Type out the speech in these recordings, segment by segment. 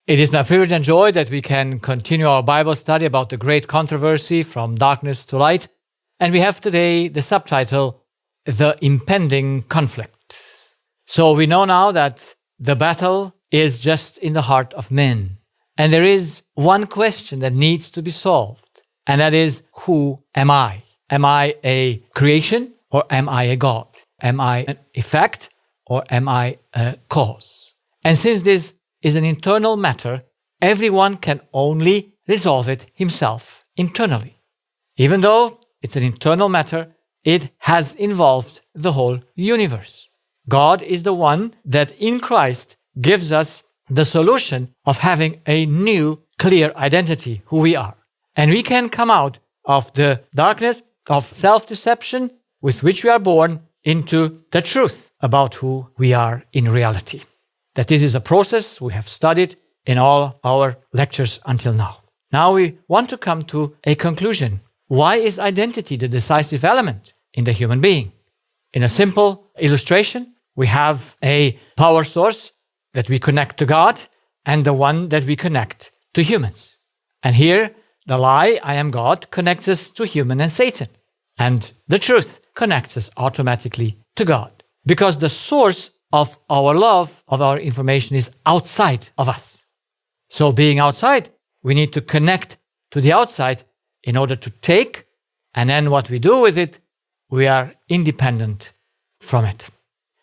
It is my privilege and joy that we can continue our Bible study about the great controversy from darkness to light. And we have today the subtitle, The Impending Conflict. So we know now that the battle is just in the heart of men. And there is one question that needs to be solved. And that is, who am I? Am I a creation or am I a God? Am I an effect or am I a cause? And since this is an internal matter, everyone can only resolve it himself internally. Even though it's an internal matter, it has involved the whole universe. God is the one that in Christ gives us the solution of having a new, clear identity, who we are. And we can come out of the darkness of self-deception with which we are born into the truth about who we are in reality. That this is a process we have studied in all our lectures until now. Now we want to come to a conclusion. Why is identity the decisive element in the human being? In a simple illustration, we have a power source that we connect to God and the one that we connect to humans. And here, the lie, I am God, connects us to human and Satan. And the truth connects us automatically to God. Because the source of our love, of our information is outside of us. So being outside, we need to connect to the outside in order to take, and then what we do with it, we are independent from it.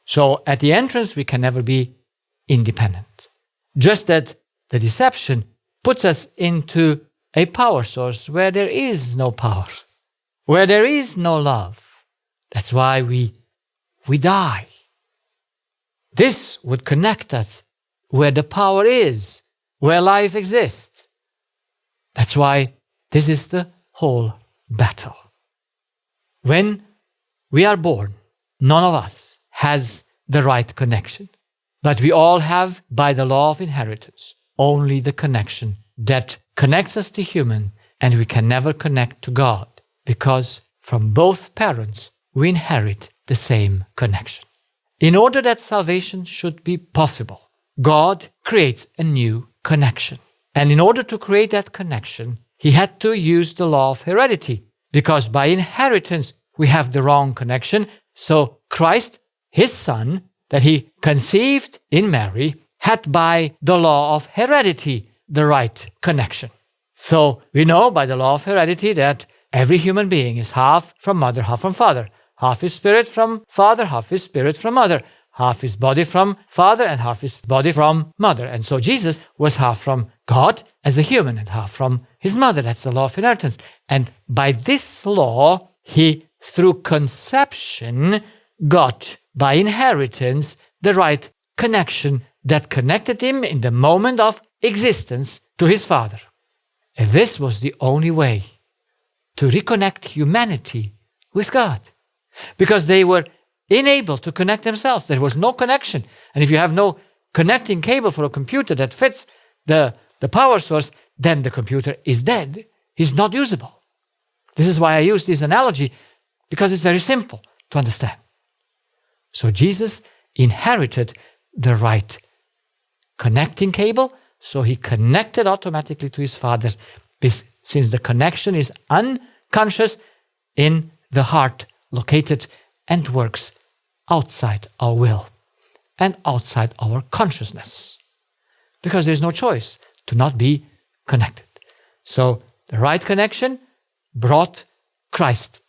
So at the entrance, we can never be independent. Just that the deception puts us into a power source where there is no power, where there is no love. That's why we die. This would connect us where the power is, where life exists. That's why this is the whole battle. When we are born, none of us has the right connection. But we all have, by the law of inheritance, only the connection that connects us to human, and we can never connect to God, because from both parents we inherit the same connection. In order that salvation should be possible, God creates a new connection. And in order to create that connection, He had to use the law of heredity, because by inheritance we have the wrong connection. So Christ, His Son, that He conceived in Mary, had by the law of heredity the right connection. So we know by the law of heredity that every human being is half from mother, half from father. Half his spirit from father, half his spirit from mother. Half his body from father and half his body from mother. And so Jesus was half from God as a human and half from His mother. That's the law of inheritance. And by this law, He, through conception, got by inheritance the right connection that connected Him in the moment of existence to His Father. And this was the only way to reconnect humanity with God. Because they were unable to connect themselves. There was no connection. And if you have no connecting cable for a computer that fits the power source, then the computer is dead. It's not usable. This is why I use this analogy, because it's very simple to understand. So Jesus inherited the right connecting cable, so He connected automatically to His Father, since the connection is unconscious in the heart, located and works outside our will and outside our consciousness. Because there's no choice to not be connected. So the right connection brought Christ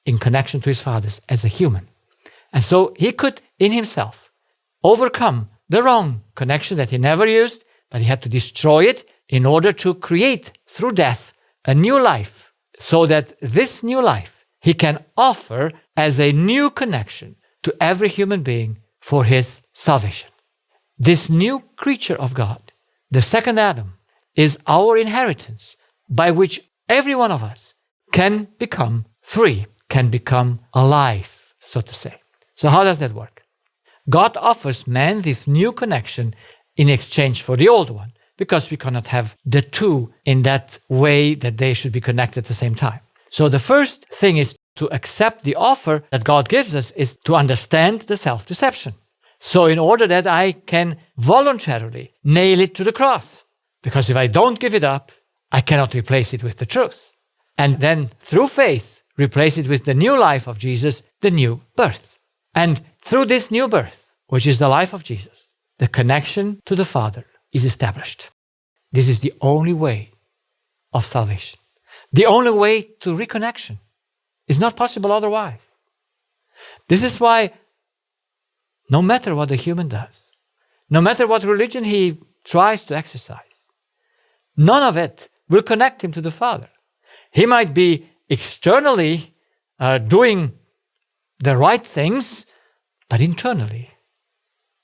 in connection to His Father as a human. And so He could, in Himself, overcome the wrong connection that He never used, but He had to destroy it in order to create, through death, a new life, so that this new life He can offer as a new connection to every human being for His salvation. This new creature of God, the second Adam, is our inheritance by which every one of us can become free, can become alive, so to say. So how does that work? God offers man this new connection in exchange for the old one, because we cannot have the two in that way that they should be connected at the same time. So the first thing is to accept the offer that God gives us is to understand the self-deception. So in order that I can voluntarily nail it to the cross, because if I don't give it up, I cannot replace it with the truth. And then through faith, replace it with the new life of Jesus, the new birth. And through this new birth, which is the life of Jesus, the connection to the Father is established. This is the only way of salvation. The only way to reconnection. It's not possible otherwise. This is why no matter what the human does, no matter what religion he tries to exercise, none of it will connect him to the Father. He might be externally doing the right things, but internally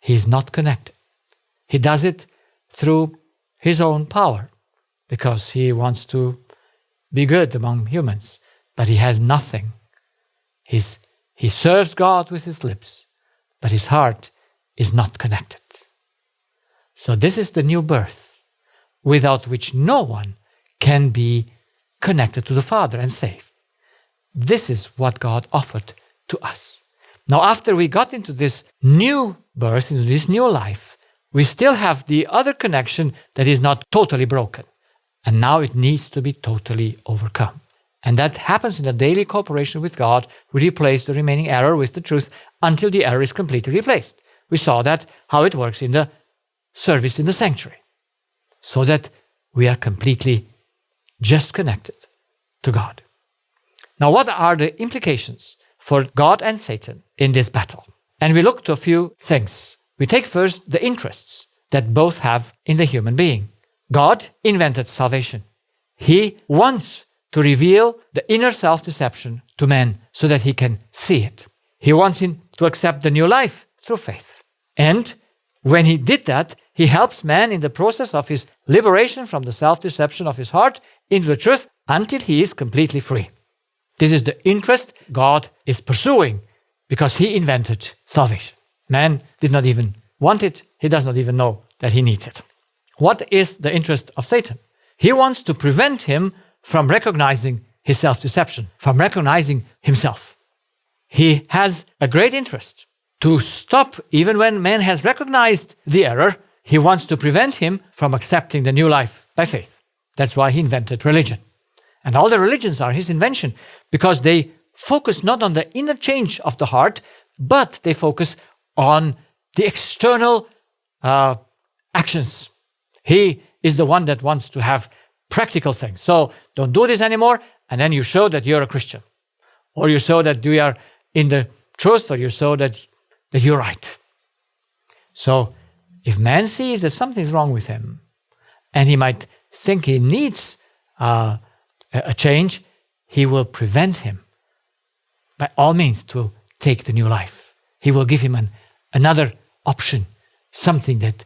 he is not connected. He does it through his own power because he wants to be good among humans, but he has nothing. He serves God with his lips, but his heart is not connected. So this is the new birth, without which no one can be connected to the Father and saved. This is what God offered to us. Now, after we got into this new birth, into this new life, we still have the other connection that is not totally broken. And now it needs to be totally overcome. And that happens in the daily cooperation with God. We replace the remaining error with the truth until the error is completely replaced. We saw that, how it works in the service in the sanctuary. So that we are completely just connected to God. Now, what are the implications for God and Satan in this battle? And we look to a few things. We take first the interests that both have in the human being. God invented salvation. He wants to reveal the inner self-deception to man so that he can see it. He wants him to accept the new life through faith. And when he did that, he helps man in the process of his liberation from the self-deception of his heart into the truth until he is completely free. This is the interest God is pursuing because he invented salvation. Man did not even want it. He does not even know that he needs it. What is the interest of Satan? He wants to prevent him from recognizing his self-deception, from recognizing himself. He has a great interest to stop, even when man has recognized the error, he wants to prevent him from accepting the new life by faith. That's why he invented religion. And all the religions are his invention because they focus not on the inner change of the heart, but they focus on the external actions. He is the one that wants to have practical things. So don't do this anymore, and then you show that you're a Christian. Or you show that you are in the truth, or you show that you're right. So if man sees that something's wrong with him, and he might think he needs a change, he will prevent him by all means to take the new life. He will give him another option, something that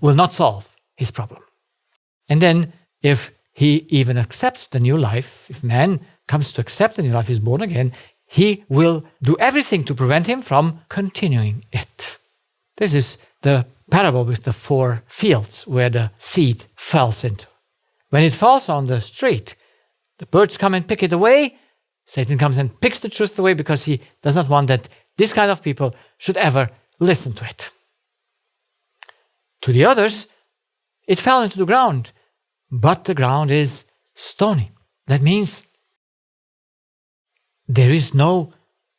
will not solve his problem. And then if he even accepts the new life, if man comes to accept the new life, is born again, he will do everything to prevent him from continuing it. This is the parable with the 4 fields where the seed falls into. When it falls on the street, the birds come and pick it away. Satan comes and picks the truth away because he does not want that this kind of people should ever listen to it. To the others, it fell into the ground, but the ground is stony. That means there is no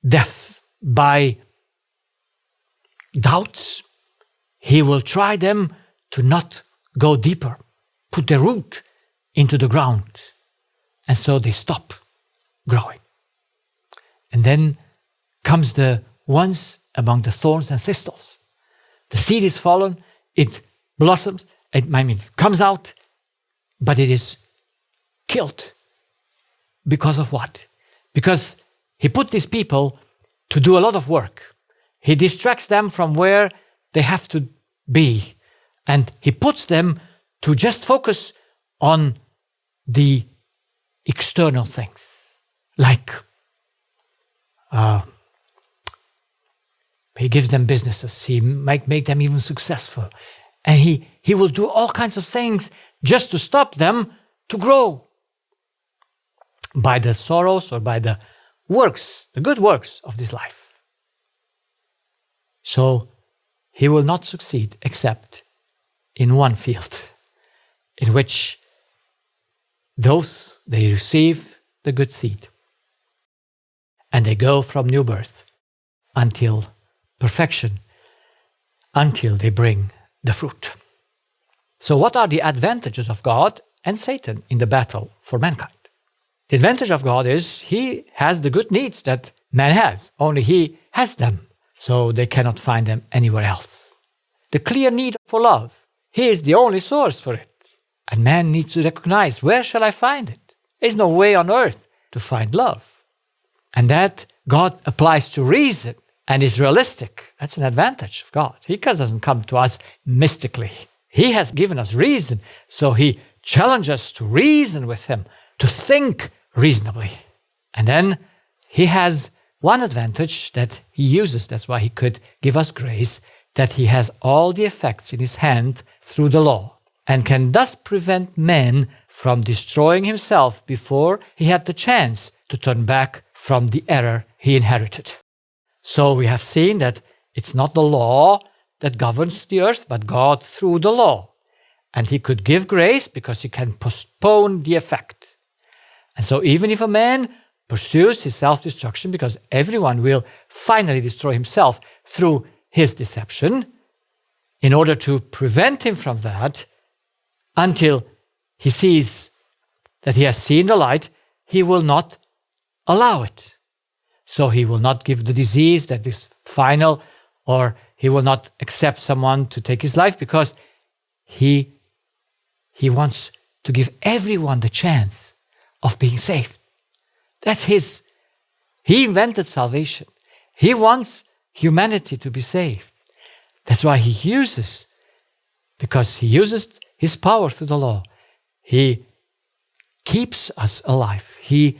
depth. By doubts, he will try them to not go deeper, put their root into the ground, and so they stop growing. And then comes the ones among the thorns and thistles. The seed is fallen, it blossoms, it comes out, but it is killed. Because of what? Because he put these people to do a lot of work. He distracts them from where they have to be. And he puts them to just focus on the external things. Like he gives them businesses. He might make them even successful. And he will do all kinds of things just to stop them to grow. By the sorrows or by the works, the good works of this life. So he will not succeed except in one field, in which they receive the good seed, and they go from new birth until perfection, until they bring the fruit. So what are the advantages of God and Satan in the battle for mankind? The advantage of God is he has the good needs that man has, only he has them, so they cannot find them anywhere else. The clear need for love, he is the only source for it. And man needs to recognize, where shall I find it? There's no way on earth to find love. And that God applies to reason and is realistic. That's an advantage of God. He doesn't come to us mystically. He has given us reason, so he challenges us to reason with him, to think reasonably. And then he has one advantage that he uses, that's why he could give us grace, that he has all the effects in his hand through the law, and can thus prevent man from destroying himself before he had the chance to turn back from the error he inherited. So we have seen that it's not the law that governs the earth, but God through the law. And he could give grace because he can postpone the effect. And so even if a man pursues his self-destruction, because everyone will finally destroy himself through his deception, in order to prevent him from that, until he sees that he has seen the light, he will not allow it. So he will not give the disease that is final, or he will not accept someone to take his life, because he wants to give everyone the chance of being saved. That's his. He invented salvation. He wants humanity to be saved. That's why he uses, because he uses his power through the law. He keeps us alive. He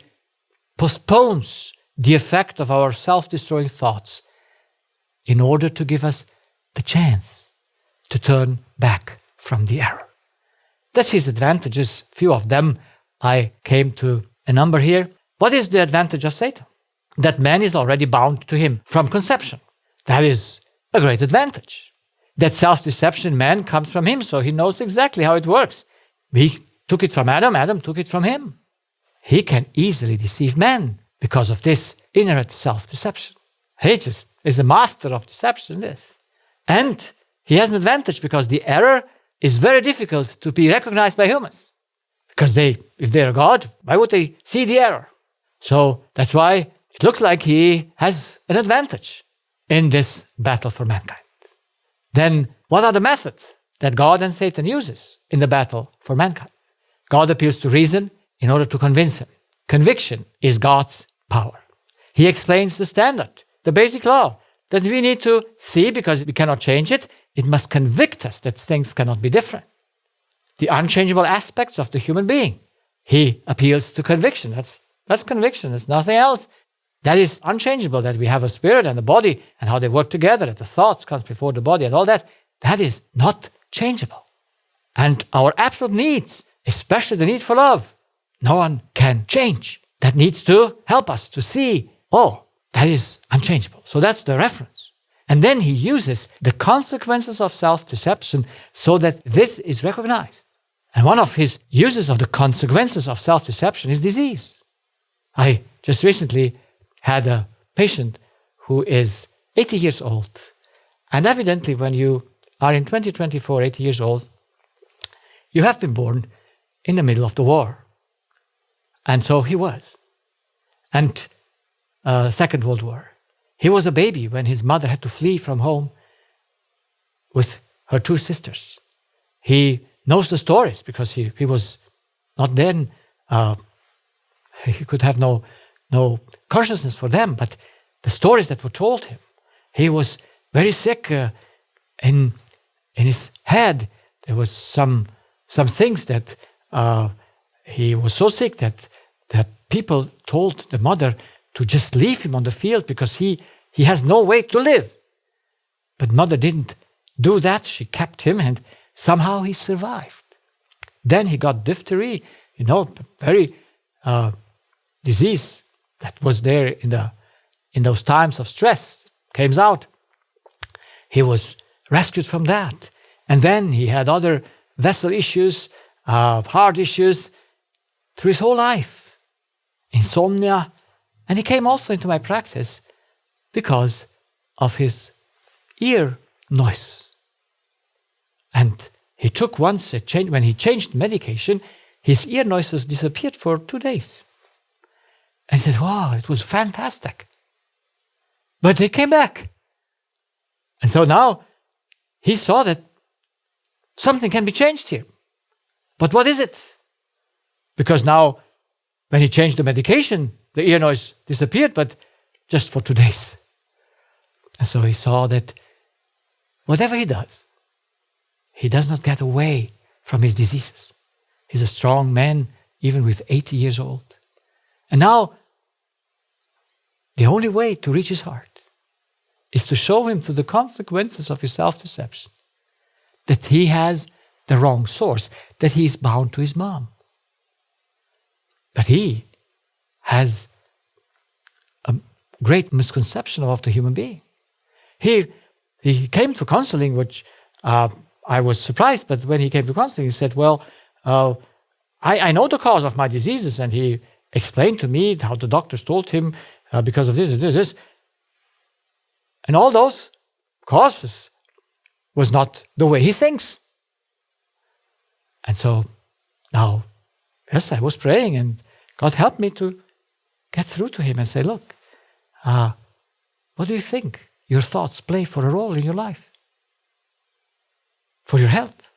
postpones the effect of our self-destroying thoughts in order to give us the chance to turn back from the error. That's his advantages. Few of them I came to a number here. What is the advantage of Satan? That man is already bound to him from conception. That is a great advantage. That self-deception man comes from him, so he knows exactly how it works. He took it from Adam, Adam took it from him. He can easily deceive man because of this inherent self-deception. He just is a master of deception, this. And he has an advantage because the error is very difficult to be recognized by humans. Because if they're a God, why would they see the error? So that's why it looks like he has an advantage in this battle for mankind. Then what are the methods that God and Satan uses in the battle for mankind? God appeals to reason in order to convince him. Conviction is God's power. He explains the standard, the basic law, that we need to see because we cannot change it. It must convict us that things cannot be different. The unchangeable aspects of the human being. He appeals to conviction. That's conviction. It's nothing else. That is unchangeable, that we have a spirit and a body and how they work together, that the thoughts comes before the body and all that. That is not changeable. And our absolute needs, especially the need for love, no one can change. That needs to help us to see, oh, that is unchangeable. So that's the reference. And then he uses the consequences of self-deception so that this is recognized. And one of his uses of the consequences of self-deception is disease. I just recently had a patient who is 80 years old. And evidently when you are in 2024, 80 years old, you have been born in the middle of the war. And so he was. And Second World War. He was a baby when his mother had to flee from home with her two sisters. He knows the stories because he was not then, he could have no consciousness for them, but the stories that were told him. He was very sick in his head. There was some things that he was so sick that people told the mother to just leave him on the field because he has no way to live. But mother didn't do that. She kept him and somehow he survived. Then he got diphthery, very disease that was there in those times of stress, came out. He was rescued from that. And then he had other vessel issues, heart issues through his whole life, insomnia. And he came also into my practice because of his ear noise. And he took once, when he changed medication, his ear noises disappeared for 2 days. And he said, wow, it was fantastic. But they came back. And so now he saw that something can be changed here. But what is it? Because now, when he changed the medication, the ear noise disappeared, but just for 2 days. And so he saw that whatever he does not get away from his diseases. He's a strong man, even with 80 years old. And now, the only way to reach his heart is to show him through the consequences of his self-deception that he has the wrong source, that he is bound to his mom. But he has a great misconception of the human being. He came to counseling, which I was surprised, but when he came to counseling, he said, well, I know the cause of my diseases, and he explained to me how the doctors told him because of this. And all those causes was not the way he thinks. And so now, yes, I was praying, and God helped me to get through to him and say, look, what do you think your thoughts play for a role in your life? For your health?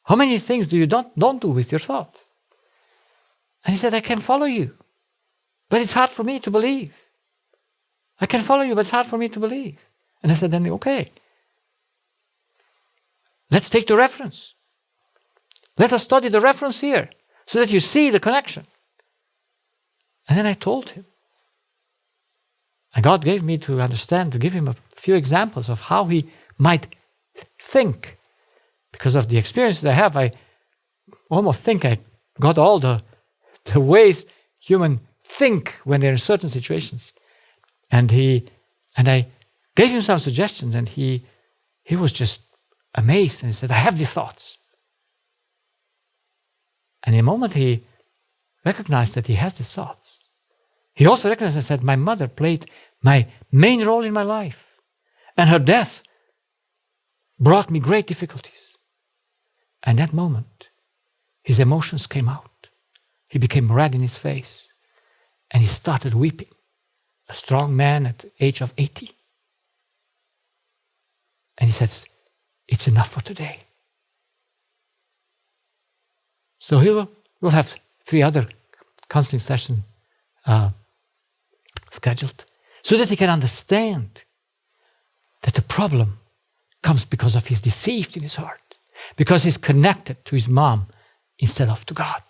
How many things do you don't do with your thoughts? And he said, I can follow you, but it's hard for me to believe. I can follow you, but it's hard for me to believe. And I said, then okay. Let's take the reference. Let us study the reference here so that you see the connection. And then I told him. And God gave me to understand, to give him a few examples of how he might think. Because of the experiences I have, I almost think I got all the ways humans think when they're in certain situations. And I gave him some suggestions, and he was just amazed, and he said, I have these thoughts. And in a moment he recognized that he has these thoughts. He also recognized and said, my mother played my main role in my life, and her death brought me great difficulties. And that moment, his emotions came out. He became red in his face, and he started weeping. A strong man at the age of 80. And he says, it's enough for today. So we'll have 3 other counseling sessions scheduled so that he can understand that the problem comes because of his deceived in his heart, because he's connected to his mom instead of to God.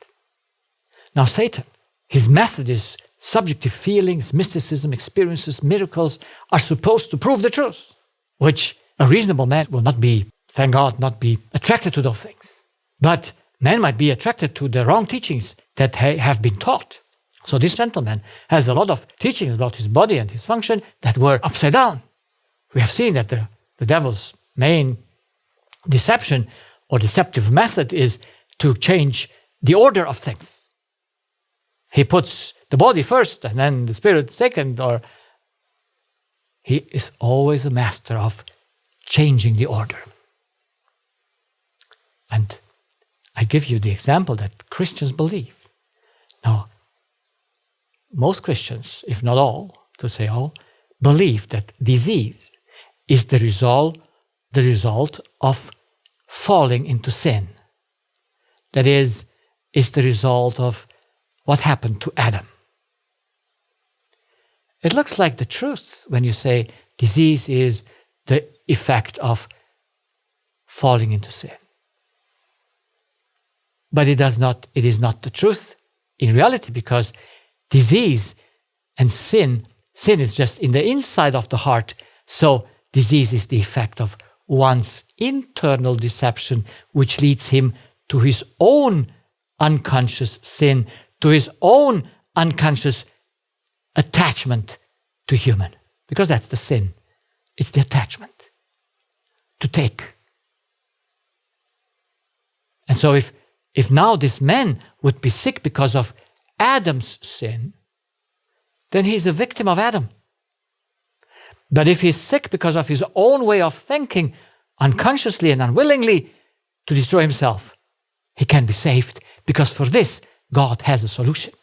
Now Satan, his method is subjective feelings, mysticism, experiences, miracles are supposed to prove the truth, which a reasonable man will not be, thank God, not be attracted to those things. But man might be attracted to the wrong teachings that have been taught. So this gentleman has a lot of teachings about his body and his function that were upside down. We have seen that the devil's main deception or deceptive method is to change the order of things. He puts the body first and then the spirit second, or he is always a master of changing the order. And I give you the example that Christians believe. Now, most Christians, if not all, to say all, believe that disease is the result of falling into sin. That is, it's the result of what happened to Adam. It looks like the truth when you say disease is the effect of falling into sin. But it is not the truth in reality, because disease and sin is just in the inside of the heart. So disease is the effect of one's internal deception, which leads him to his own unconscious sin, to his own unconscious attachment to human. Because that's the sin. It's the attachment. to take. And so if now this man would be sick because of Adam's sin, then he's a victim of Adam. But if he's sick because of his own way of thinking, unconsciously and unwillingly to destroy himself, he can be saved, because for this, God has a solution.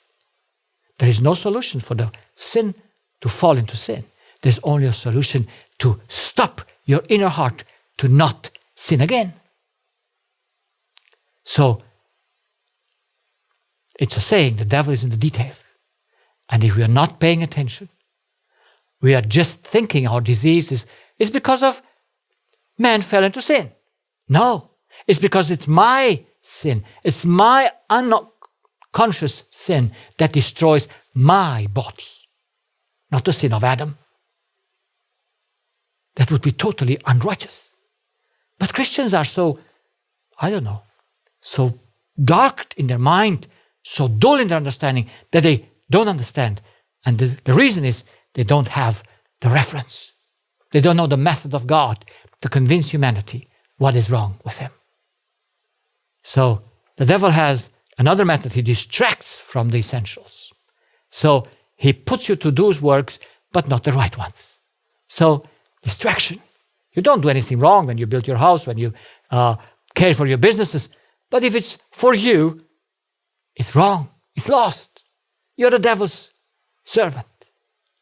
There is no solution for the sin to fall into sin. There's only a solution to stop your inner heart to not sin again. So, it's a saying, the devil is in the details. And if we are not paying attention, we are just thinking our disease is because of man fell into sin. No, it's because it's my sin. It's my unconscious sin that destroys my body, not the sin of Adam. That would be totally unrighteous. But Christians are so, so dark in their mind, so dull in their understanding that they don't understand. And the reason is they don't have the reference. They don't know the method of God to convince humanity what is wrong with him. So the devil has another method. He distracts from the essentials. So he puts you to do works, but not the right ones. So distraction. You don't do anything wrong when you build your house, when you care for your businesses. But if it's for you, it's wrong. It's lost. You're the devil's servant.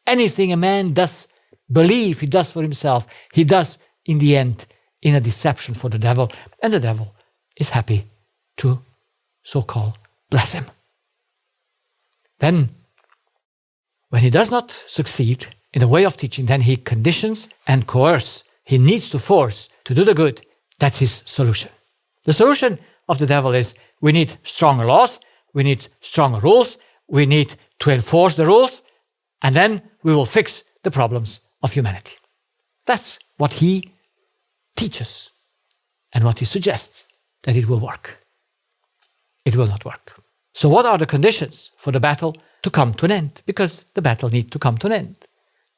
Anything a man does believe he does for himself, he does in the end in a deception for the devil. And the devil is happy to so-called bless him. Then, when he does not succeed in the way of teaching, then he conditions and coerces. He needs to force to do the good. That's his solution. The solution of the devil is we need stronger laws, we need stronger rules, we need to enforce the rules, and then we will fix the problems of humanity. That's what he teaches and what he suggests, that it will work. It will not work. So what are the conditions for the battle to come to an end? Because the battle needs to come to an end.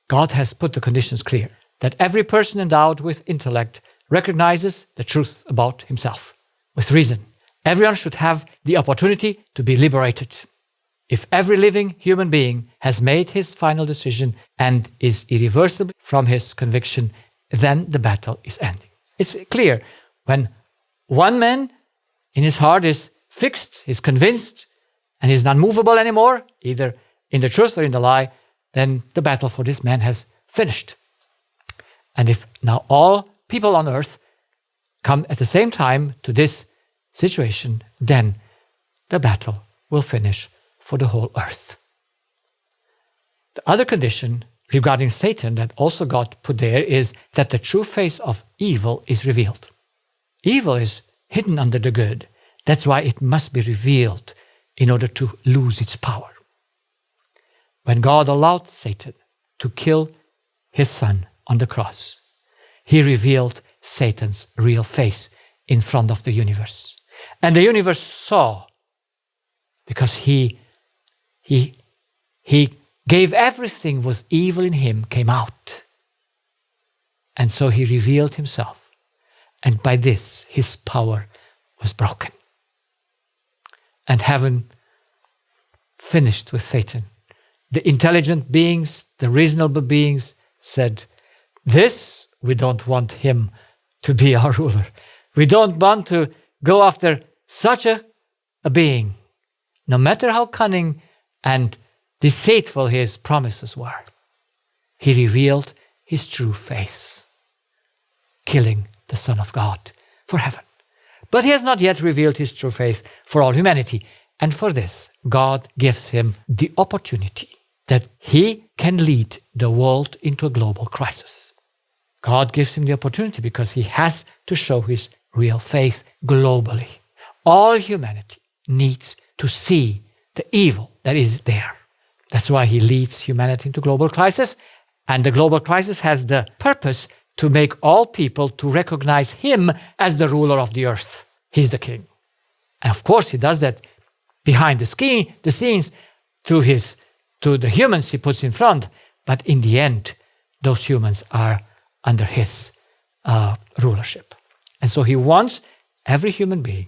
God has put the conditions clear, that every person endowed with intellect recognizes the truth about himself, with reason. Everyone should have the opportunity to be liberated. If every living human being has made his final decision and is irreversible from his conviction, then the battle is ending. It's clear. When one man in his heart is fixed, is convinced, and is not movable anymore, either in the truth or in the lie, then the battle for this man has finished. And if now all people on earth come at the same time to this situation, then the battle will finish for the whole earth. The other condition regarding Satan that also God put there is that the true face of evil is revealed. Evil is hidden under the good. That's why it must be revealed in order to lose its power. When God allowed Satan to kill his son on the cross, he revealed Satan's real face in front of the universe. And the universe saw, because he gave everything was evil in him, came out. And so he revealed himself. And by this, his power was broken. And heaven finished with Satan. The intelligent beings, the reasonable beings said, this, we don't want him to be our ruler. We don't want to go after such a being, no matter how cunning and deceitful his promises were. He revealed his true face, killing the Son of God for heaven. But he has not yet revealed his true face for all humanity. And for this, God gives him the opportunity that he can lead the world into a global crisis. God gives him the opportunity because he has to show his real face globally. All humanity needs to see the evil that is there. That's why he leads humanity into global crisis. And the global crisis has the purpose to make all people to recognize him as the ruler of the earth. He's the king. And of course, he does that behind the scenes to the humans he puts in front. But in the end, those humans are under his rulership. And so he wants every human being,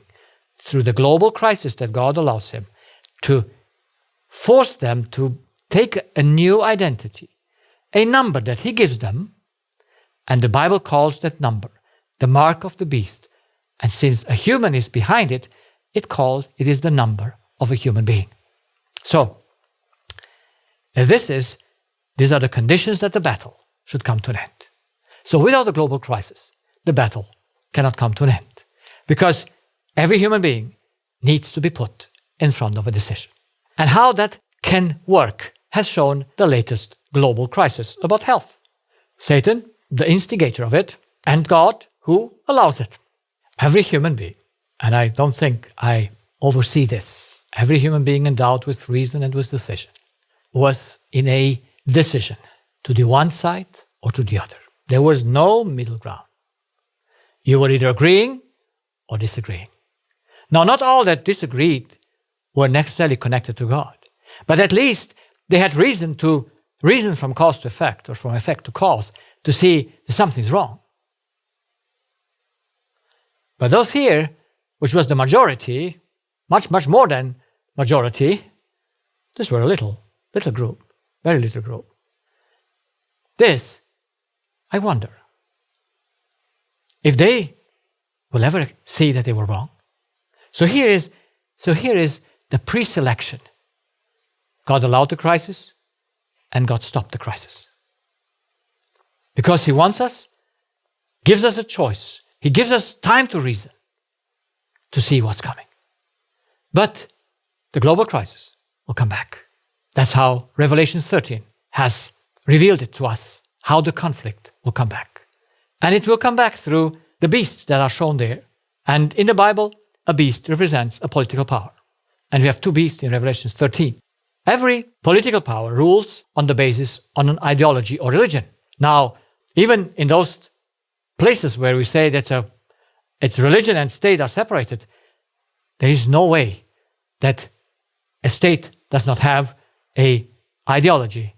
through the global crisis that God allows him, to force them to take a new identity, a number that he gives them, and the Bible calls that number the mark of the beast. And since a human is behind it, it is the number of a human being. So, these are the conditions that the battle should come to an end. So without a global crisis, the battle cannot come to an end, because every human being needs to be put in front of a decision. And how that can work has shown the latest global crisis about health. Satan, the instigator of it, and God, who allows it. Every human being, and I don't think I oversee this, every human being endowed with reason and with decision was in a decision to the one side or to the other. There was no middle ground. You were either agreeing or disagreeing. Now, not all that disagreed were necessarily connected to God, but at least they had reason from cause to effect, or from effect to cause, to see that something's wrong. But those here, which was the majority, much, much more than majority, this were a little group, very little group. This, I wonder, if they will ever see that they were wrong. So here is the pre-selection. God allowed the crisis, and God stopped the crisis. Because he wants us, gives us a choice. He gives us time to reason, to see what's coming. But the global crisis will come back. That's how Revelation 13 has revealed it to us, how the conflict will come back. And it will come back through the beasts that are shown there. And in the Bible, a beast represents a political power. And we have two beasts in Revelation 13. Every political power rules on the basis on an ideology or religion. Now, even in those places where we say that it's religion and state are separated, there is no way that a state does not have an ideology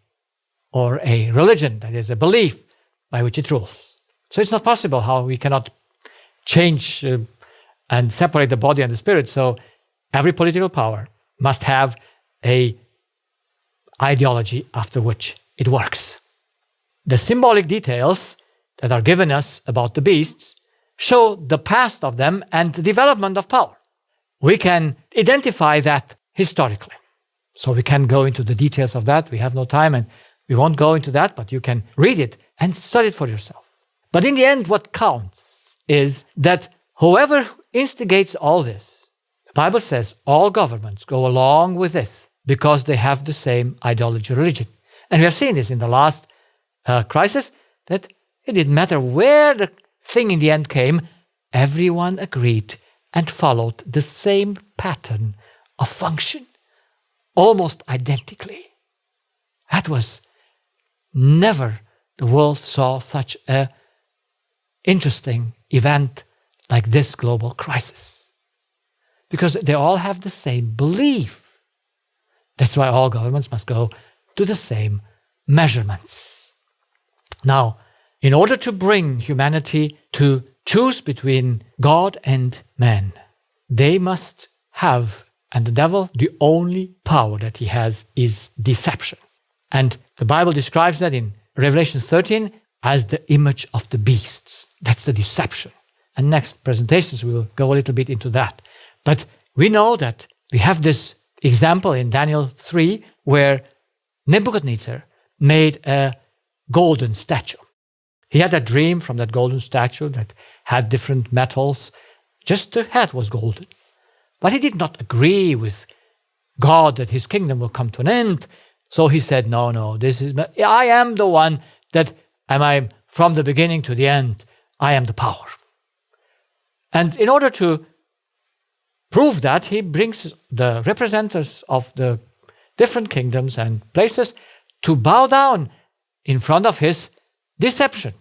or a religion, that is a belief by which it rules. So it's not possible how we cannot change and separate the body and the spirit. So every political power must have an ideology after which it works. The symbolic details that are given us about the beasts show the past of them and the development of power. We can identify that historically. So we can go into the details of that. We have no time and we won't go into that, but you can read it and study it for yourself. But in the end, what counts is that whoever instigates all this, the Bible says all governments go along with this because they have the same ideology or religion. And we have seen this in the last crisis, that it didn't matter where the thing in the end came, everyone agreed and followed the same pattern of function, almost identically. That was never the world saw such an interesting event like this global crisis. Because they all have the same belief. That's why all governments must go to the same measurements. Now, in order to bring humanity to choose between God and man, they must have, and the devil, the only power that he has is deception. And the Bible describes that in Revelation 13 as the image of the beasts. That's the deception. And next presentations we will go a little bit into that. But we know that we have this example in Daniel 3 where Nebuchadnezzar made a golden statue. He had a dream from that golden statue that had different metals. Just the head was golden. But he did not agree with God that his kingdom will come to an end. So he said, no, I am the one that am from the beginning to the end. I am the power. And in order to prove that, he brings the representatives of the different kingdoms and places to bow down in front of his deception.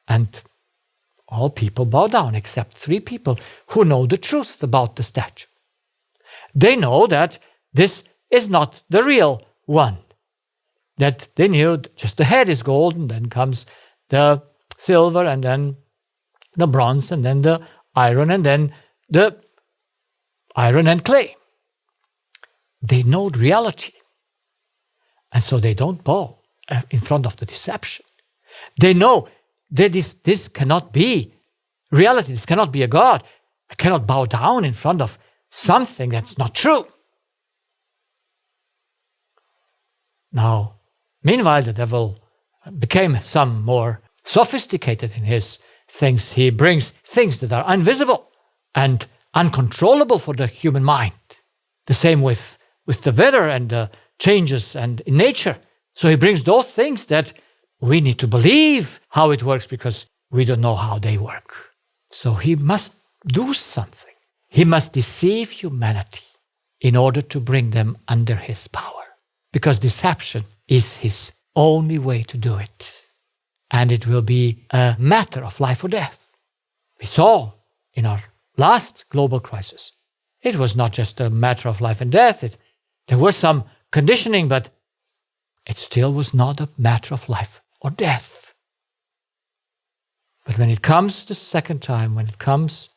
And all people bow down except 3 people who know the truth about the statue. They know that this is not the real one. That they knew just the head is gold, and then comes the silver, and then the bronze, and then the iron, and then the iron and clay. They know reality. And so they don't bow in front of the deception. They know that this cannot be reality. This cannot be a God. I cannot bow down in front of something that's not true. Now, meanwhile, the devil became some more sophisticated in his things. He brings things that are invisible and uncontrollable for the human mind. The same with the weather and the changes and in nature. So he brings those things that we need to believe how it works because we don't know how they work. So he must do something. He must deceive humanity in order to bring them under his power. Because deception is his only way to do it. And it will be a matter of life or death. We saw in our last global crisis, it was not just a matter of life and death. There was some conditioning, but it still was not a matter of life or death. But when it comes the second time, when it comes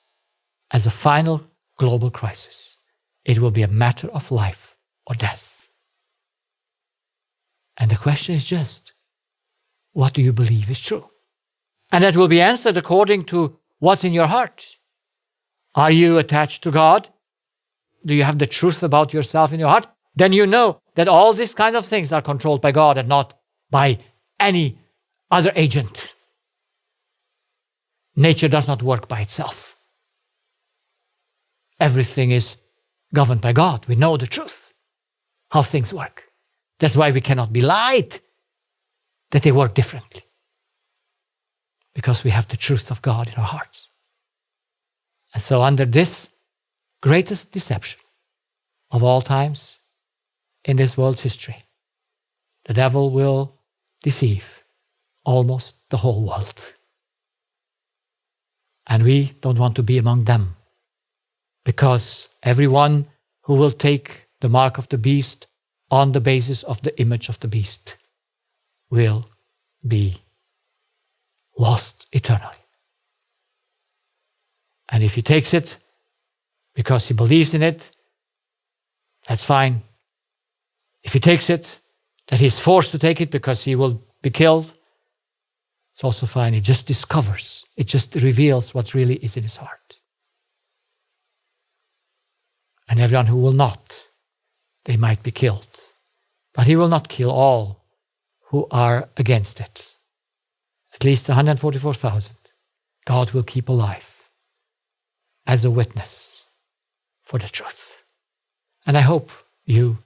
as a final global crisis, it will be a matter of life or death. And the question is just, what do you believe is true? And that will be answered according to what's in your heart. Are you attached to God? Do you have the truth about yourself in your heart? Then you know that all these kinds of things are controlled by God and not by any other agent. Nature does not work by itself. Everything is governed by God. We know the truth, how things work. That's why we cannot be lied that they work differently. Because we have the truth of God in our hearts. And so under this greatest deception of all times in this world's history, the devil will deceive almost the whole world. And we don't want to be among them, because everyone who will take the mark of the beast on the basis of the image of the beast will be lost eternally. And if he takes it because he believes in it, that's fine. If he takes it that he's forced to take it because he will be killed, it's also fine. It just discovers, it just reveals what really is in his heart. And everyone who will not, they might be killed. But he will not kill all who are against it. At least 144,000 God will keep alive as a witness for the truth. And I hope you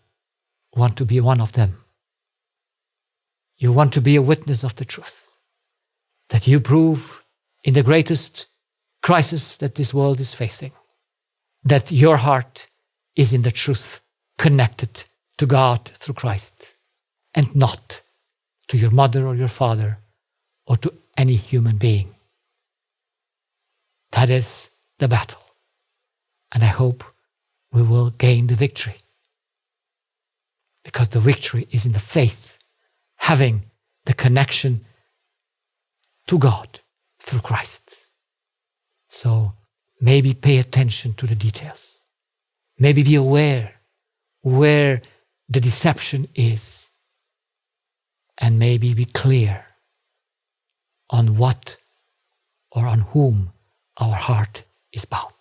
want to be one of them. You want to be a witness of the truth. That you prove in the greatest crisis that this world is facing, that your heart is in the truth, connected to God through Christ, and not to your mother or your father or to any human being. That is the battle. And I hope we will gain the victory. Because the victory is in the faith, having the connection to God through Christ. So maybe pay attention to the details. Maybe be aware where the deception is. And maybe be clear on what or on whom our heart is bound.